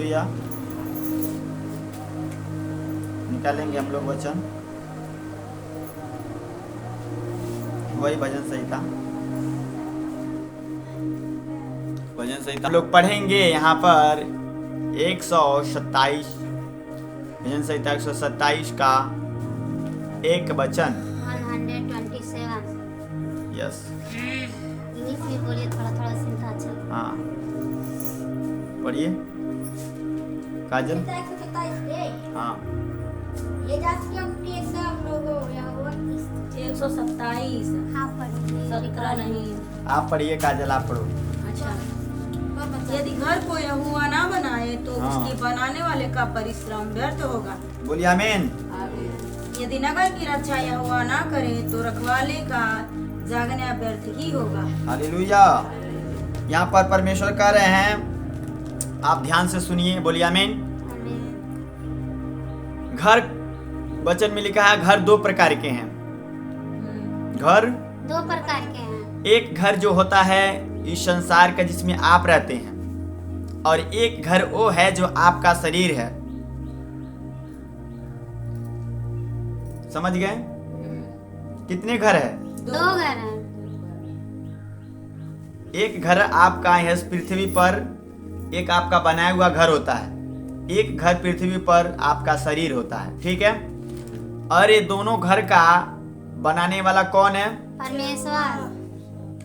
Hallelujah. निकालेंगे हम लोग वचन, वही भजन संहिता हम लोग पढ़ेंगे यहाँ पर 127 भजन संहिता 127 का एक वचन। 127। यस, इंग्लिश में बोलिए, थोड़ा थोड़ा सुनता अच्छा। हाँ पढ़िए काजल। हाँ 127। हाँ पढ़िए। 17 नहीं। आप पढ़िए काजल, आप पढ़ो। अच्छा, यदि घर को यहोवा ना बनाए तो हाँ। उसके बनाने वाले का परिश्रम व्यर्थ होगा। बोलिए आमीन। यदि नगर की रक्षा यहोवा ना करे तो रखवाले का जागना व्यर्थ ही होगा। हालेलुया। यहाँ पर परमेश्वर कह रहे हैं, आप ध्यान से सुनिए, बोलिए आमीन। आमीन। घर, वचन में लिखा है घर दो प्रकार के हैं। घर दो प्रकार के हैं। एक घर जो होता है इस संसार का जिसमें आप रहते हैं, और एक घर वो है जो आपका शरीर है। समझ गए? कितने घर है? दो घर हैं। एक घर आपका है इस पृथ्वी पर, एक आपका बनाया हुआ घर होता है। एक घर पृथ्वी पर आपका शरीर होता है, ठीक है। और ये दोनों घर का बनाने वाला कौन है? परमेश्वर।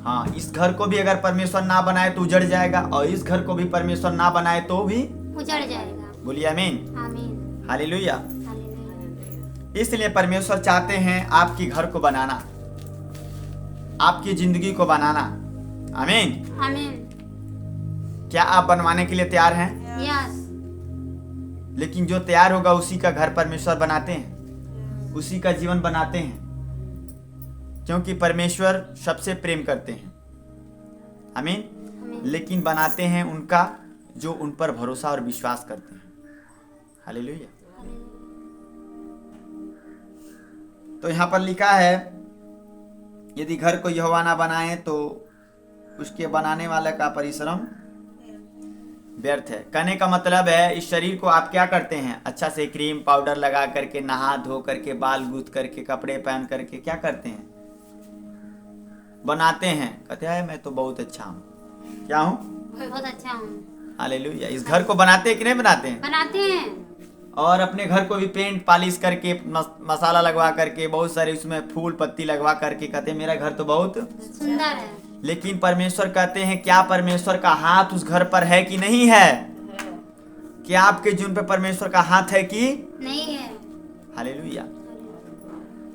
हाँ, इस घर को भी अगर परमेश्वर ना बनाए तो उजड़ जाएगा, और इस घर को भी परमेश्वर ना बनाए तो भी उजड़ जाएगा। बोलिए आमीन। आमीन। हालेलुया। हालेलुया। इसलिए परमेश्वर चाहते हैं आपकी घर को बनाना, आपकी जिंदगी को बनाना। आमीन। आमीन। क्या आप बनवाने के लिए तैयार हैं? यस। लेकिन जो तैयार होगा उसी का घर परमेश्वर बनाते हैं, उसी का जीवन बनाते हैं, क्योंकि परमेश्वर सबसे प्रेम करते हैं। आमीन। आमीन। लेकिन बनाते हैं उनका जो उन पर भरोसा और विश्वास करते हैं। हालेलुया। तो यहाँ पर लिखा है, यदि घर को यहोवा ना बनाए तो उसके बनाने वाले का परिश्रम व्यर्थ है। कहने का मतलब है, इस शरीर को आप क्या करते हैं? अच्छा से क्रीम पाउडर लगा करके, नहा धो करके, बाल गूंथ करके, कपड़े पहन करके क्या करते हैं? बनाते हैं। कहते हैं मैं तो बहुत अच्छा हूँ। क्या हूँ? बहुत अच्छा हूँ। हालेलुया। इस घर को बनाते हैं कि नहीं बनाते हैं? बनाते हैं। और अपने घर को भी पेंट पॉलिश करके, मसाला लगवा करके, बहुत सारे उसमें फूल पत्ती लगवा करके कहते हैं मेरा घर तो बहुत सुंदर है। लेकिन परमेश्वर कहते हैं, क्या परमेश्वर का हाथ उस घर पर है कि नहीं है? क्या आपके जीवन पे परमेश्वर का हाथ है कि नहीं है? हालेलुया।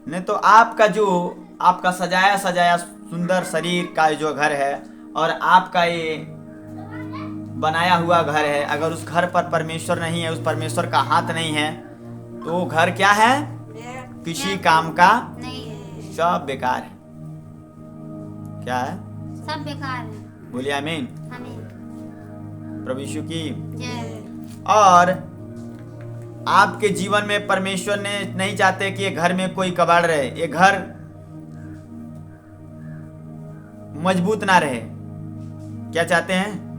नहीं तो आपका जो आपका सजाया सजाया सुंदर शरीर का जो घर है और आपका ये बनाया हुआ घर है, अगर उस घर पर परमेश्वर नहीं है, उस परमेश्वर का हाथ नहीं है, तो घर क्या है? किसी काम का नहीं है। सब बेकार है। क्या है? सब बेकार है। बोलिए आमीन। आमीन। प्रभु यीशु की जय। और आपके जीवन में परमेश्वर ने नहीं चाहते कि ये घर में कोई कबाड़ रहे, ये घर मजबूत ना रहे। क्या चाहते हैं?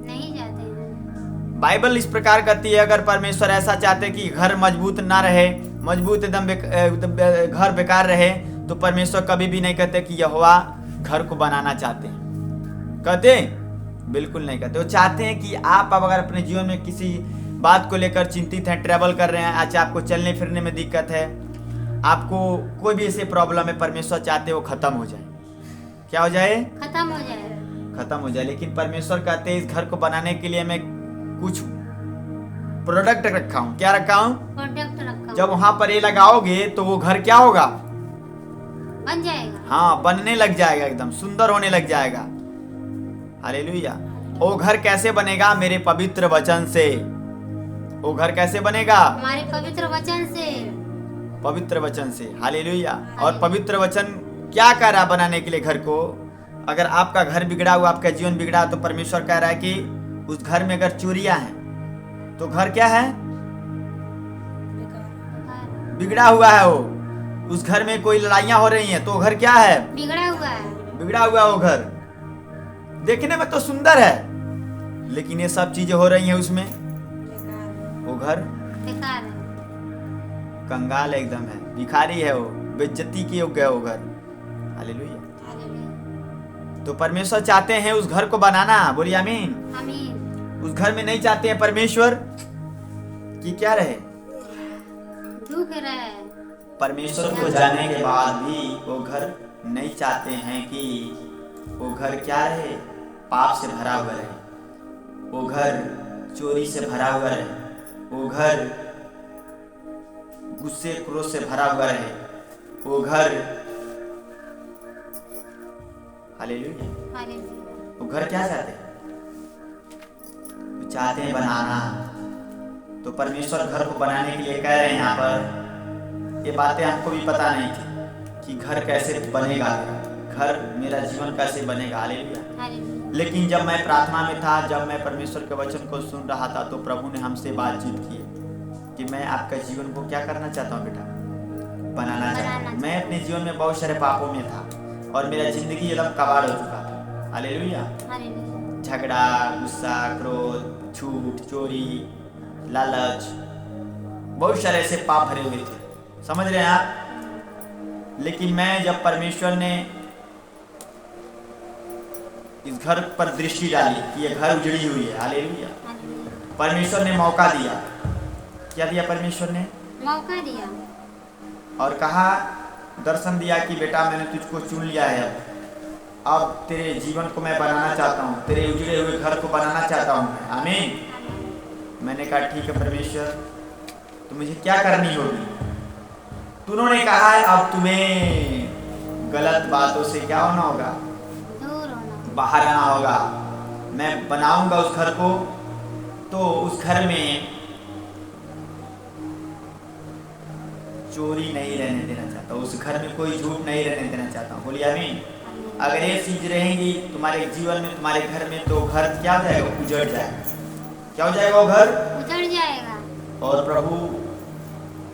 नहीं जाते हैं। बाइबल इस प्रकार कहती है, अगर परमेश्वर ऐसा चाहते कि घर मजबूत ना रहे, मजबूत एकदम घर बेकार रहे, तो परमेश्वर कभी भी नहीं कहते कि यहोवा घर को बनाना चाहते हैं। कहते? बिल्कुल नहीं कहते। वो चाहते हैं कि आप अगर अपने जीवन में किसी बात को लेकर चिंतित हैं, ट्रैवल कर रहे हैं, अच्छा आपको चलने फिरने में दिक्कत है, आपको कोई भी ऐसे प्रॉब्लम है, परमेश्वर चाहते वो खत्म हो जाए। क्या हो जाए? खत्म हो जाए। खत्म हो जाए। लेकिन परमेश्वर कहते हैं इस घर को बनाने के लिए मैं कुछ प्रोडक्ट रखा हूँ। क्या रखा हूँ? प्रोडक्ट रखा जब वहां पर ये लगाओगे तो वो घर क्या होगा? बन जाएगा। हाँ, बनने लग जाएगा, एकदम सुंदर होने लग जाएगा। हालेलुया। वो घर कैसे बनेगा? मेरे पवित्र वचन से। वो घर कैसे बनेगा? हमारे पवित्र वचन से। पवित्र वचन से। हालेलुया। और पवित्र वचन क्या कह रहा है बनाने के लिए घर को? अगर आपका घर बिगड़ा हुआ, आपका जीवन बिगड़ा, तो परमेश्वर कह रहा है कि उस घर में अगर चोरियां हैं तो घर क्या है? बिगड़ा हुआ है वो। उस घर में कोई लड़ाइयां हो रही हैं तो घर क्या है? बिगड़ा हुआ है। बिगड़ा हुआ वो घर। देखने में तो सुंदर है, लेकिन ये सब चीजें हो रही हैं उसमें, वो घर बेकार है। कंगाल एकदम है, भिखारी है, वो बेइज्जती के योग्य है वो घर। हालेलुया। हालेलुया। तो परमेश्वर चाहते हैं उस घर को बनाना, बोलिए आमीन। आमीन। उस घर में नहीं चाहते हैं परमेश्वर कि क्या रहे, दुख रहे। परमेश्वर को जानने के बाद भी वो घर नहीं चाहते हैं कि वो घर क्या रहे, पाप से भरा हुआ रहे, वो घर चोरी से भरा हुआ रहे, वो घर गुस्से क्रोध से भरा हुआ रहे, वो घर हालेलुया। हालेलुया। वो घर क्या चाहते हैं, वो चाहते हैं बनाना। तो परमेश्वर घर को बनाने के लिए कह रहे हैं यहाँ पर। ये बातें हमको भी पता नहीं थी कि घर कैसे बनेगा, घर मेरा जीवन कैसे बनेगा। हालेलुया। हालेलुया। लेकिन जब मैं प्रार्थना में था, जब मैं परमेश्वर के वचन को सुन रहा था, तो प्रभु ने हमसे बातचीत की कि मैं आपका जीवन को क्या करना चाहता हूँ बेटा, बनाना चाहता हूँ। मैं अपने जीवन में बहुत सारे पापों में था और मेरा जिंदगी एकदम कबाड़ हो चुका था। हालेलुया। हालेलुया। झगड़ा, गुस्सा, क्रोध, झूठ, चोरी, लालच, बहुत सारे ऐसे पाप भरे हुए थे, समझ रहे हैं आप। लेकिन मैं जब परमेश्वर ने इस घर पर दृष्टि डाली कि ये घर उजड़ी हुई है, हालेलुया, परमेश्वर ने मौका दिया। क्या दिया परमेश्वर ने? मौका दिया और कहा, दर्शन दिया कि बेटा मैंने तुझको चुन लिया है, अब तेरे जीवन को मैं बनाना चाहता हूँ, तेरे उजड़े हुए घर को बनाना चाहता हूँ मैं। आमीन। मैंने कहा ठीक है परमेश्वर, तो मुझे क्या करनी होगी? तो उन्होंने कहा है अब तुम्हें गलत बातों से क्या होना होगा, दूर होना। बाहर आना होगा। मैं बनाऊंगा उस घर को, तो उस घर में चोरी नहीं रहने देना चाहता, उस घर में कोई झूठ नहीं रहने देना चाहता हूँ। बोलिए आमीन। अगर ये चीज रहेंगी तुम्हारे जीवन में, तुम्हारे घर में, तो घर क्या हो जाएगा, उजड़ जाएगा। क्या हो जाएगा? वो घर उजड़ जाएगा। और प्रभु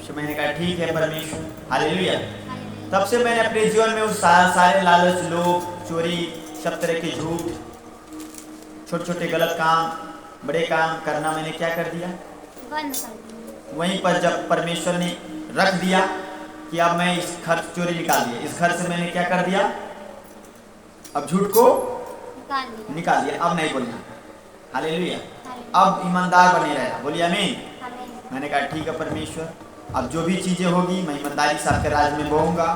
से मैंने कहा ठीक है परमेश्वर, हालेलुया। हालेलुया। तब से मैंने अपने जीवन में उस सारे लालच, लोभ, चोरी, सब तरह के झूठ, छोटे छोटे गलत काम, बड़े काम करना मैंने क्या कर दिया, बंद कर दिया। वहीं पर जब परमेश्वर ने रख दिया कि अब मैं इस घर से चोरी निकाल दिया, इस घर से मैंने क्या कर दिया, अब झूठ को निकाल दिया, अब नहीं बोलना। हालेलुया। अब ईमानदार बने रहना। बोलिए आमीन। मैंने कहा ठीक है परमेश्वर, अब जो भी चीजें होगी मैं ईमानदारी से आपके राज में बोऊंगा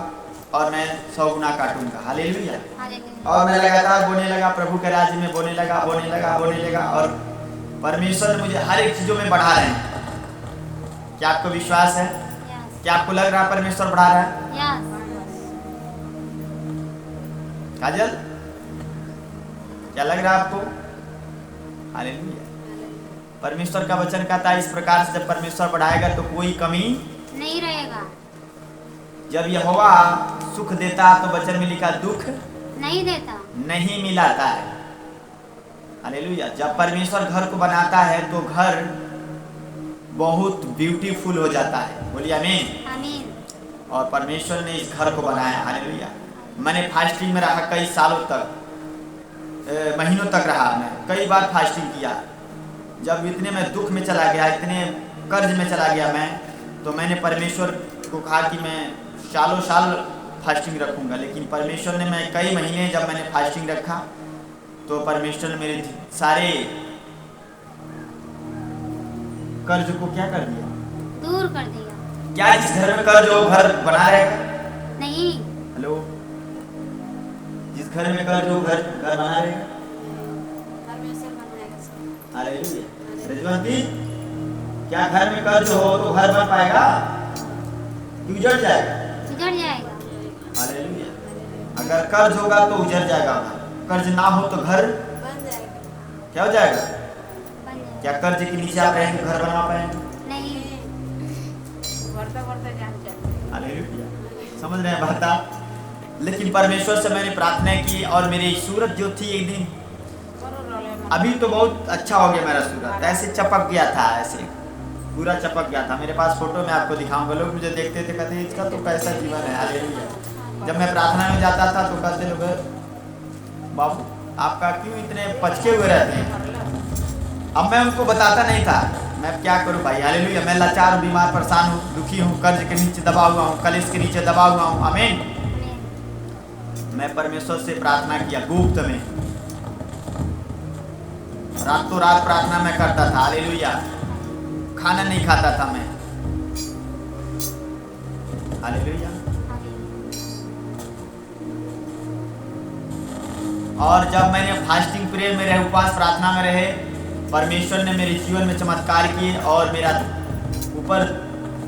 और मैं 100 गुना काटूंगा। हालेलुया। और मैं लगातार बोने लगा, प्रभु के राज्य में बोने लगा, बोने लगा, बोने लगा, और परमेश्वर ने मुझे हर एक चीजों में बढ़ा रहे हैं। क्या आपको विश्वास है? क्या आपको लग रहा है परमेश्वर बढ़ा रहा है? काजल, क्या लग रहा है आपको? हालेलुया। परमेश्वर का वचन कहता है इस प्रकार से जब परमेश्वर बढ़ाएगा तो कोई कमी नहीं रहेगा। जब यहोवा सुख देता तो वचन में लिखा दुख नहीं देता, नहीं मिलाता है। हालेलुया। जब परमेश्वर घर को बनाता है तो घर बहुत ब्यूटीफुल हो जाता है। बोलिए आमीन। आमीन। और परमेश्वर ने इस घर को बनाया। हालेलुया। मैंने फास्टिंग में रहा कई सालों तक, महीनों तक रहा, मैं कई बार फास्टिंग किया। जब इतने मैं दुख में चला गया, इतने कर्ज में चला गया मैं, तो मैंने परमेश्वर को कहा कि मैं सालों साल फास्टिंग रखूंगा। लेकिन परमेश्वर ने, मैं कई महीने जब मैंने फास्टिंग रखा तो परमेश्वर ने मेरे सारे कर्ज को क्या कर दिया, दूर कर दिया। क्या जिस घर में कर्ज हो घर बना रहेगा? नहीं। हेलो, जिस घर में कर्ज हो घर बना रहेगा? हालेलुया। रजवंती, क्या घर में कर्ज हो तो घर बन पाएगा कि उजड़ जाएगा? उजड़ जाएगा। हालेलुया। अगर कर्ज होगा तो उजड़ जाएगा, कर्ज ना हो तो घर बन जाएगा। क्या हो जाएगा? बन जाएगा। क्या कर्ज के नीचे आप रहेंगे घर बना पाएंगे? नहीं। हालेलुया। समझ रहे हैं बात आप? लेकिन परमेश्वर से मैंने प्रार्थना की और मेरी सूरत जो थी एक दिन, अभी तो बहुत अच्छा हो गया मेरा सूरत, ऐसे चपक गया था, ऐसे पूरा चपक गया था। मेरे पास फोटो में आपको दिखाऊंगा, लोग मुझे देखते थे, कहते इसका तो कैसा जीवन है। हालेलुया। जब मैं प्रार्थना में जाता था तो कहते लोग, बाबू आपका क्यों इतने पचके हुए रहते हैं? अब मैं उनको बताता नहीं था मैं अब क्या करूं भाई, हालेलुया। मैं लाचार हूं, बीमार, परेशान हूं, दुखी हूं, कर्ज के नीचे दबा हुआ हूं, कलेश के नीचे दबा हुआ हूं। आमीन। आमीन। मैं परमेश्वर से प्रार्थना किया गुप्त में, रातों रात प्रार्थना मैं करता था, हालेलुया। खाना नहीं खाता था मैं, हालेलुया। और जब मैंने फास्टिंग प्रेयर में रहे, उपवास प्रार्थना में रहे, परमेश्वर ने मेरे जीवन में चमत्कार किए और मेरा ऊपर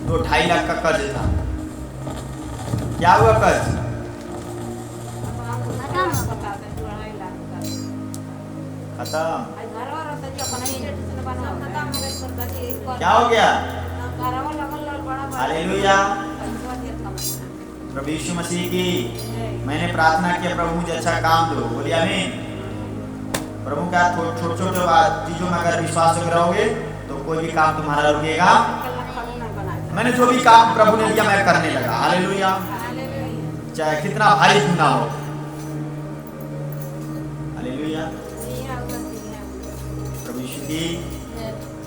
2-2.5 लाख का कर्ज था। क्या हुआ कर्ज? खत्म। क्या हो गया? हालेलुया। प्रभु यीशु मसीह की मैंने प्रार्थना किया, प्रभु मुझे अच्छा काम दो, बोलिए आमीन। प्रभु का छोटे छोटे चीजों में अगर विश्वास रहोगे तो कोई भी काम तुम्हारा रुकेगा। मैंने जो भी काम प्रभु ने दिया मैं करने लगा, हालेलुया। चाहे कितना भारी क्यों ना हो, हालेलुया। प्रभु यीशु की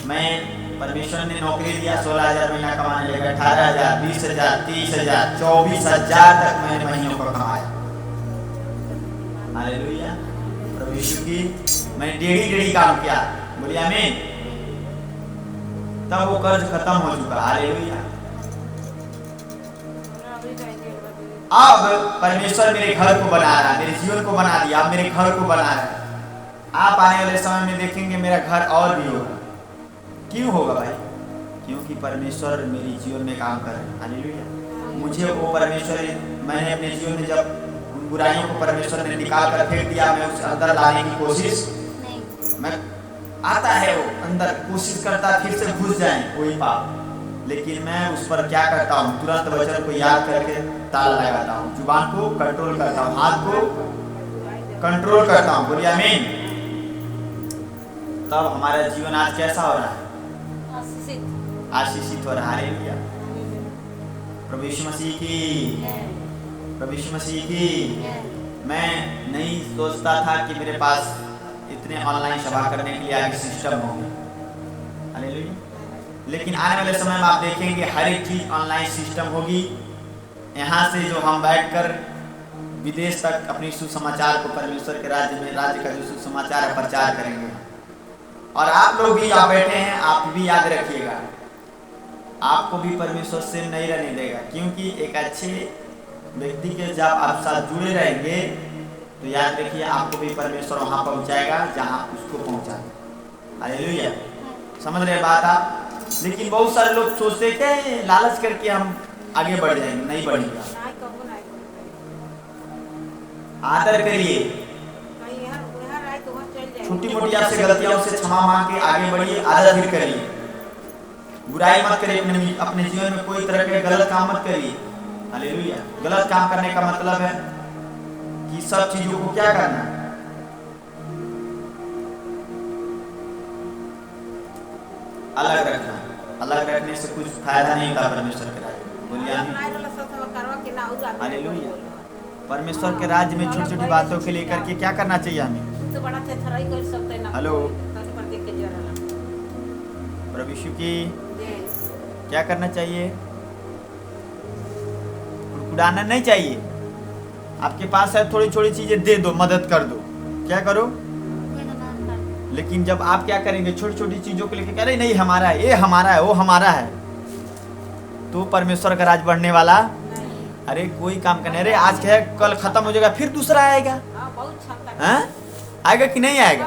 मैं परमेश्वर ने नौकरी दिया, 16,000 महीना कमाने लगा, 18,000, 20,000, 30,000, 24,000 तक मैंने महीनों को कमाया, हालेलुया। प्रभु यीशु की मैंने डेढ़ी काम किया, बोलिए आमीन। तब वो कर्ज खत्म हो चुका, हालेलुया। अब परमेश्वर मेरे घर को बना रहा है, मेरे जीवन को बना दिया, अब मेरे घर को बना रहा है। आप आने वाले समय में देखेंगे मेरा घर और भी होगा। क्यों होगा भाई? क्योंकि परमेश्वर मेरे जीवन में काम कर रहे हैं, हालेलुया। मुझे वो परमेश्वर, मैंने अपने जीवन में जब उन बुराइयों को परमेश्वर ने निकाल कर फेंक दिया, मैं उसे अंदर लाने की कोशिश मैं आता है, वो अंदर कोशिश करता फिर से घुस जाए कोई पाप, लेकिन मैं उस पर क्या करता हूँ, तुरंत वचन को याद करके ताला लगाता हूँ, जुबान को कंट्रोल करता हूँ, हाथ को कंट्रोल करता हूँ, बोलिए आमीन। तब हमारा जीवन आज कैसा हो रहा है? आशीषित हो रहा है, हालेलुया। प्रभु यीशु मसीह की, प्रभु यीशु मसीह की। मैं नहीं सोचता था कि मेरे पास इतने ऑनलाइन सभा करने के लिए आगे सिस्टम होंगे, हालेलुया। लेकिन आने वाले समय में आप देखेंगे हर एक चीज ऑनलाइन सिस्टम होगी। यहाँ से जो हम बैठकर विदेश तक अपनी सुसमाचार को, परमेश्वर के राज्य में, राज्य का जो सुसमाचार है, प्रचार करेंगे। और आप लोग भी यहाँ बैठे हैं, आप भी याद रखिएगा, आपको भी परमेश्वर से नहीं रहने देगा, क्योंकि एक अच्छे व्यक्ति के जब आप साथ जुड़े रहेंगे तो याद रखिए आपको भी परमेश्वर वहां पहुंचाएगा जहां उसको पहुंचा, हालेलुया। समझ रहे बात आप? लेकिन बहुत सारे लोग सोचते हैं लालच करके हम आगे बढ़ जाएंगे, नहीं बढ़ेगा। आदर करिए, छोटी मोटी आपसे गलतियां उससे क्षमा मांग के आगे बढ़िए, आदर फिर करिए, बुराई मत करिए, अपने जीवन में कोई तरह के गलत काम मत करिए, हालेलुया। गलत काम करने का मतलब है कि सब चीजों को क्या करना, अलग रखना। अलग रखने से कुछ फायदा नहीं होता परमेश्वर के राज्य में, बोलिए आमीन, हालेलुया। परमेश्वर के राज्य में छोटी छोटी बातों के लेकर के क्या करना चाहिए हमें? हेलो, प्रभु यीशु की क्या करना चाहिए? कुड़कुड़ाना नहीं चाहिए। आपके पास है, थोड़ी छोटी चीजें दे दो, मदद कर दो, क्या करो। लेकिन जब आप क्या करेंगे, छोटी छोटी चीजों को लेकर कह रहे नहीं हमारा है, ये हमारा है, वो हमारा है, तो परमेश्वर का राज बढ़ने वाला। अरे कोई काम करने, अरे आज है कल खत्म हो जाएगा, फिर दूसरा आएगा, आएगा कि नहीं आएगा?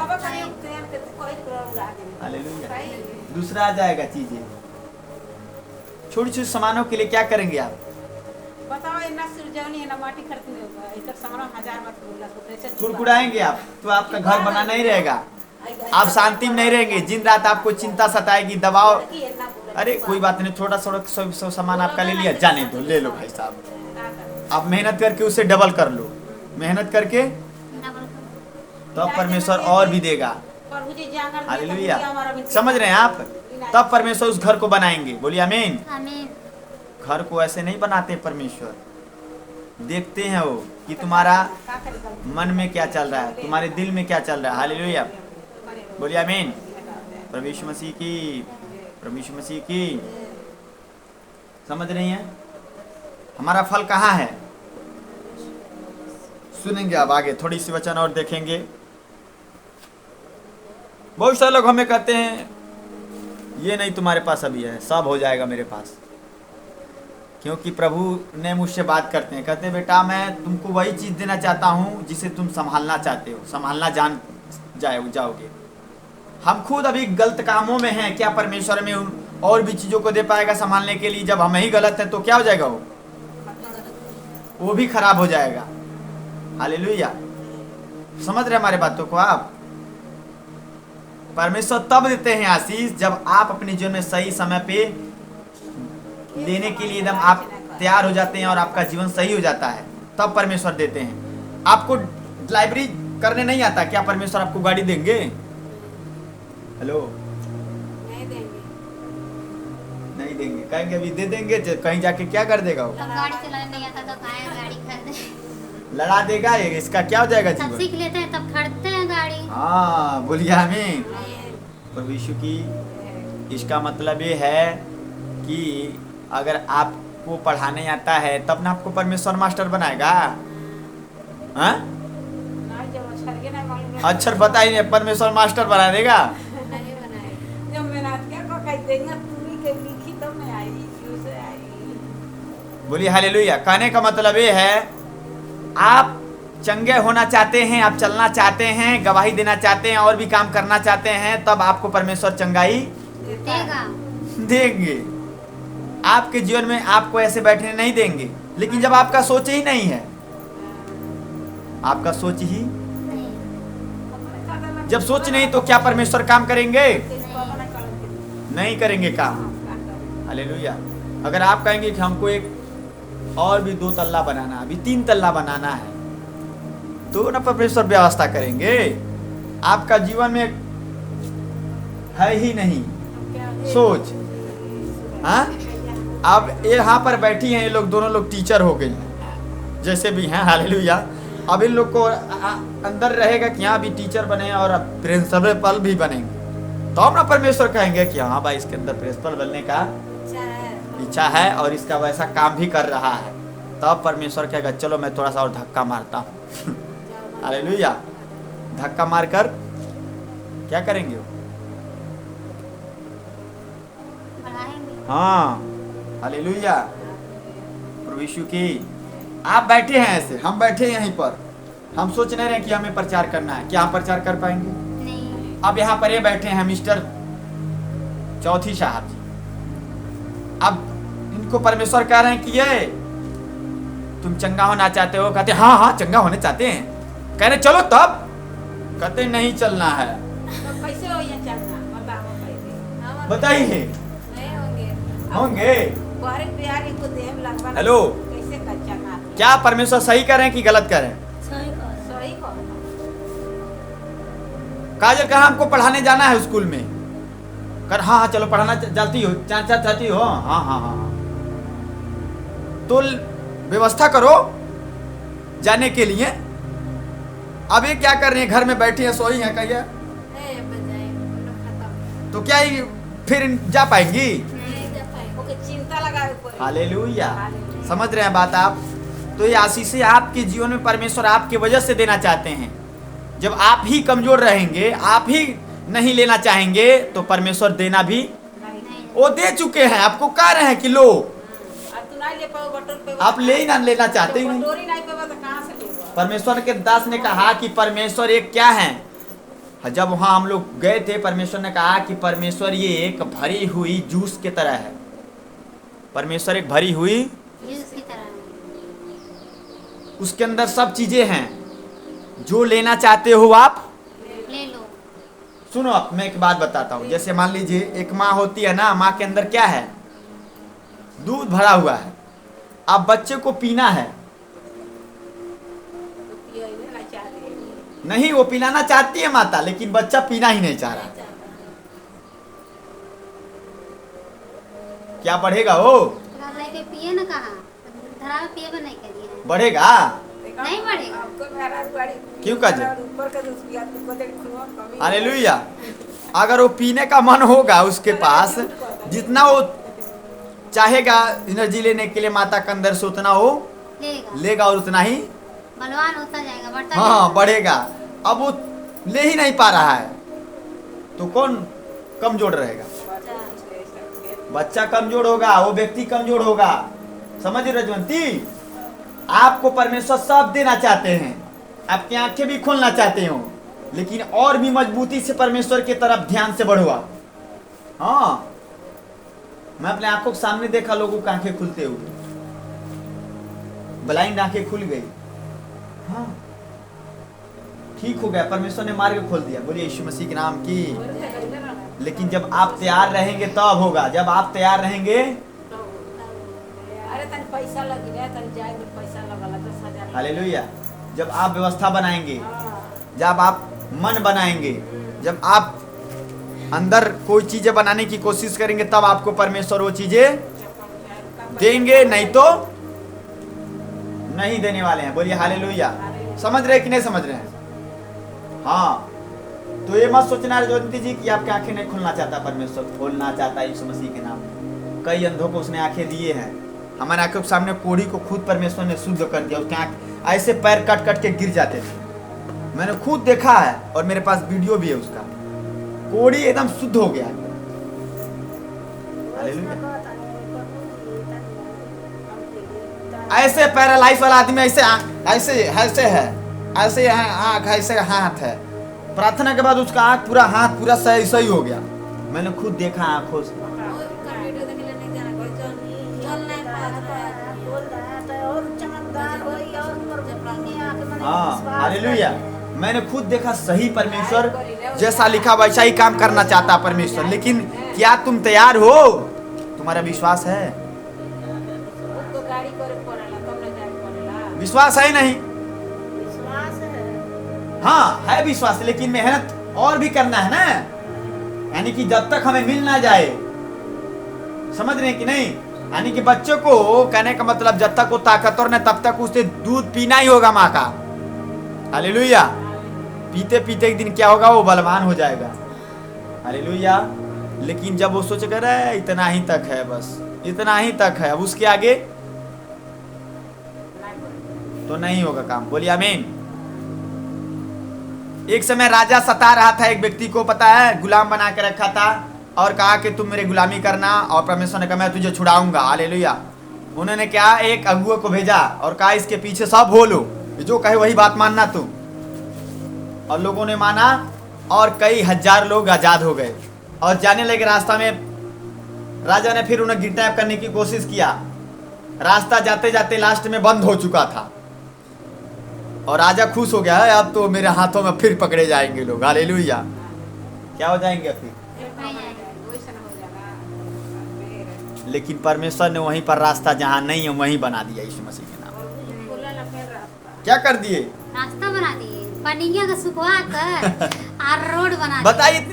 हालेलुया, दूसरा आ जाएगा चीजें। छोटी छोटी सामानों के लिए क्या करेंगे आप? बताओ, इतना सुरजौनी है ना, माटी खरीदने होगा, इधर सामान 1000 मत बोलना, तो कैसे कुड़कुड़ाएंगे आप, तो आपका घर बना नहीं रहेगा, आप शांति में नहीं रहेंगे, दिन रात आपको चिंता सताएगी, दबाव। अरे कोई बात नहीं, थोड़ा थोड़ा सामान आपका ले लिया, जाने दो, ले लो भाई साहब, आप मेहनत करके उसे डबल कर लो, मेहनत करके तब परमेश्वर और भी देगा, हालेलुया। समझ रहे हैं आप? तब परमेश्वर उस घर को बनाएंगे, बोलिए आमीन। घर को ऐसे नहीं बनाते परमेश्वर, देखते हैं वो कि तुम्हारा मन में क्या चल रहा है, तुम्हारे दिल में क्या चल रहा है, हालेलुया, बोलिए आमीन। प्रभु यीशु मसीह की प्रभु यीशु मसीह की समझ रही हैं? हमारा फल कहाँ है? सुनेंगे अब आगे थोड़ी सी वचन और देखेंगे। बहुत सारे लोग हमें कहते हैं ये नहीं तुम्हारे पास अभी है, सब हो जाएगा मेरे पास। क्योंकि प्रभु ने मुझसे बात करते हैं, कहते हैं बेटा मैं तुमको वही चीज़ देना चाहता हूँ जिसे तुम संभालना चाहते हो, संभालना जाओगे। हम खुद अभी गलत कामों में हैं, क्या परमेश्वर में उन और भी चीज़ों को दे पाएगा संभालने के लिए? जब हम ही गलत हैं तो क्या हो जाएगा? वो भी खराब हो जाएगा। हालेलुया, समझ रहे हमारे बातों को आप? परमेश्वर तब देते हैं आशीष जब आप अपने जीवन में सही समय पे लेने के लिए एकदम आप तैयार हो जाते हैं और आपका जीवन सही हो जाता है, तब परमेश्वर देते हैं। आपको ड्राइवरी करने नहीं आता, क्या परमेश्वर आपको गाड़ी देंगे? हेलो, नहीं देंगे। नहीं देंगे, कहेंगे अभी दे देंगे, कहीं जाके क्या कर देगा वो? तब गाड़ी चलाने नहीं आता तो कहाँ गाड़ी खरीदे? लड़ा देगा, इसका क्या हो जाएगा सब जीवन? सीख लेते हैं तब खरीदते हैं गाड़ी। हाँ बोलिए आमीन। प्रभु यीशु की इसका मतलब ये है कि अगर आपको पढ़ाने आता है तब ना आपको परमेश्वर मास्टर बनाएगा। हाँ? नहीं, जब अक्षर के नहीं मालूम अक्षर पता ही नहीं, परमेश्वर मास्टर बना देगा। नहीं बनाए। जब मेहनत क्या को कह देंगे तुम्ही के लिखी तब नहीं आई, क्यों से आई? बोलिए हालेलुया। कहने का मतलब ये है आप चंगे होना चाहते हैं, आप चलना चाहते हैं, गवाही देना चाहते हैं और भी काम करना चाहते हैं, तब आपको परमेश्वर चंगाई देगा। देंगे। आपके जीवन में आपको ऐसे बैठने नहीं देंगे। लेकिन जब आपका सोच ही नहीं है, आपका सोच ही जब सोच नहीं तो क्या परमेश्वर काम करेंगे? नहीं करेंगे काम। हालेलुया। अगर आप कहेंगे कि हमको एक और भी 2 तल्ला बनाना, अभी 3 तल्ला बनाना है, तो ना परमेश्वर व्यवस्था करेंगे। आपका जीवन में है ही नहीं सोच। हाँ, अब यहाँ पर बैठी हैं ये लोग, दोनों लोग टीचर हो गई जैसे भी हैं। हालेलुया। अब इन लोग को अंदर रहेगा कि यहाँ भी टीचर बने और अब प्रिंसिपल भी बनेंगे, तो हम ना परमेश्वर कहेंगे कि हाँ भाई इसके अंदर प्रिंसिपल बनने का इच्छा है और इसका वैसा काम भी कर रहा है। तब परमेश्वर कहेगा चलो मैं थोड़ा सा और धक्का मारता हूँ। हालेलुया। धक्का मारकर क्या करेंगे? बढ़ाएंगे। हाँ, हालेलुया। प्रभु यीशु की आप बैठे हैं ऐसे, हम बैठे यहीं पर, हम सोच नहीं रहे कि हमें प्रचार करना है। क्या हम प्रचार कर पाएंगे? नहीं। अब यहाँ पर ये बैठे हैं मिस्टर चौथी साहब जी। अब इनको परमेश्वर कह रहे हैं कि ये तुम चंगा होना चाहते हो? कहते हाँ हाँ चंगा होने चाहते हैं। कह रहे चलो तब, कहते नहीं चलना है। तो कैसे हो ये चलना? बताओ कैसे? बताइए। नहीं होंगे। होंगे। बारिक बिहारी को देह लगवाना। हेलो। कैसे कर चलना? क्या परमेश्वर सही कर रहे हैं कि गलत कर रहे हैं? सही कहो। काजल कहा हमको पढ़ाने जाना है स्कूल में। कर हाँ हाँ चलो पढ़ाना चाहती हो, चाहती हो? हाँ हाँ हाँ। तो व्यवस्था करो जाने के लिए। अब ये क्या कर रही है? घर में बैठी है, सोई है कहिए, तो क्या ही फिर जा पाएंगी? ओके, चिंता लगाए ऊपर। हालेलुया। समझ रहे हैं बात आप? तो ये आशीषें आपके जीवन में परमेश्वर आपकी वजह से देना चाहते हैं। जब आप ही कमजोर रहेंगे, आप ही नहीं लेना चाहेंगे, तो परमेश्वर देना भी वो दे चुके हैं। आपको कह रहे हैं कि लो, तू नहीं ले पाओ बटोर पे। आप ले ही ना लेना चाहते ही नहीं। बटोरी नहीं पे तो कहां से लेबो? परमेश्वर के दास ने कहा कि परमेश्वर एक क्या है? जब वहां हम लोग गए थे, परमेश्वर ने कहा कि परमेश्वर ये एक भरी हुई जूस के तरह है। परमेश्वर एक भरी हुई जूस की तरह है। उसके अंदर सब चीजें हैं। जो लेना चाहते हो आप ले लो। सुनो, अब मैं एक बात बताता हूँ। जैसे मान लीजिए एक माँ होती है ना, माँ के अंदर क्या है? दूध भरा हुआ है। अब बच्चे को पीना है, नहीं वो पिलाना चाहती है माता, लेकिन बच्चा पीना ही नहीं चाह रहा। क्या बढ़ेगा वो? लेके पिए न कहा धरा में पिए नहीं करिए। बढ़ेगा? नहीं बढ़ेगा। क्यों काजल? हालेलुया। अगर वो पीने का मन होगा उसके पास, जितना वो चाहेगा एनर्जी लेने के लिए माता के अंदर से उतना वो लेगा लेगा और उतना ही बलवान होता जाएगा बढ़ता हाँ जाएगा। बढ़ेगा। अब वो ले ही नहीं पा रहा है तो कौन कमजोर रहेगा? बच्चा कमजोर होगा, वो व्यक्ति कमजोर होगा। समझ रजवंती, आपको परमेश्वर सब देना चाहते हैं, आपकी आंखें भी खोलना चाहते हो, लेकिन और भी मजबूती से परमेश्वर की तरफ ध्यान से बढ़ो आप। हाँ, मैं अपने आंखों के सामने देखा लोगों की आंखें खुलते हुए, ब्लाइंड आंखें खुल गई। हाँ, ठीक हो गया, परमेश्वर ने मार्ग खोल दिया। बोलिए यीशु मसीह के नाम की। लेकिन जब आप तैयार रहेंगे तब होगा, जब आप तैयार रहेंगे। अरे तन पैसा लगी रहा, तन जाए तो पैसा लगला 10,000। हालेलुया। जब आप व्यवस्था बनाएंगे, हाँ। जब आप मन बनाएंगे, जब आप अंदर कोई चीजें बनाने की कोशिश करेंगे, तब आपको परमेश्वर वो चीजें देंगे, नहीं तो नहीं देने वाले हैं। बोलिए हालेलुया। समझ रहे कि नहीं समझ रहे हैं? हाँ, तो ये मत सोचना रजवंती जी कि आपकी आंखें नहीं खोलना चाहता परमेश्वर, खोलना चाहता है यीशु मसीह के नाम में। कई अंधों को उसने आंखें दिए हैं। हमारे आंखों के सामने कोढ़ी को खुद परमेश्वर ने शुद्ध कर दिया। उसके आंख ऐसे पैर कट कट के गिर जाते थे, मैंने खुद देखा है और मेरे पास वीडियो भी है उसका। कोढ़ी एकदम शुद्ध हो गया। हालेलुया। ऐसे पैरालाइज वाला आदमी ऐसे ऐसे ऐसे है, ऐसे आँख, ऐसे हाथ है। प्रार्थना के बाद उसका आँख पूरा, हाथ पूरा सही हो गया। मैंने खुद देखा आंखों से। हाँ हालेलुया। मैंने खुद देखा, सही परमेश्वर जैसा लिखा वैसा ही काम करना चाहता परमेश्वर। लेकिन क्या तुम तैयार हो? तुम्हारा विश्वास है? विश्वास है नहीं? हाँ है विश्वास, लेकिन मेहनत और भी करना है ना। यानी कि जब तक हमें मिल ना जाए, समझ रहे हैं कि नहीं? यानी कि बच्चों को कहने का मतलब जब तक वो ताकतवर न, तब तक उसे दूध पीना ही होगा माँ का। हालेलुया। पीते पीते एक दिन क्या होगा, वो बलवान हो जाएगा। हालेलुया। लेकिन जब वो सोचेगा रे इतना ही तक है, बस इतना ही तक है, अब उसके आगे तो नहीं होगा काम। बोलिए आमीन। एक समय राजा सता रहा था एक व्यक्ति को, पता है, गुलाम बना के रखा था और कहा कि तुम मेरे गुलामी करना, और परमेश्वर ने कहा मैं तुझे छुड़ाऊंगा। हालेलुया। उन्होंने क्या, एक अगुआ को भेजा और कहा इसके पीछे सब हो लो, जो कहे वही बात मानना तुम। और लोगों ने माना और कई हजार लोग आजाद हो गए। और जाने लगे रास्ता में, राजा ने फिर उन्हें किडनैप करने की कोशिश किया। रास्ता जाते जाते लास्ट में बंद हो चुका था और राजा खुश हो गया है, अब तो मेरे हाथों में फिर पकड़े जाएंगे लोग। हालेलुया। क्या हो जाएंगे फिर? लेकिन परमेश्वर ने वहीं पर रास्ता जहां नहीं है वहीं बना दिया यीशु मसीह के नाम। क्या कर दिए? रास्ता बना दिए, पनिया का सुखवा कर और रोड बना दिए। बताइए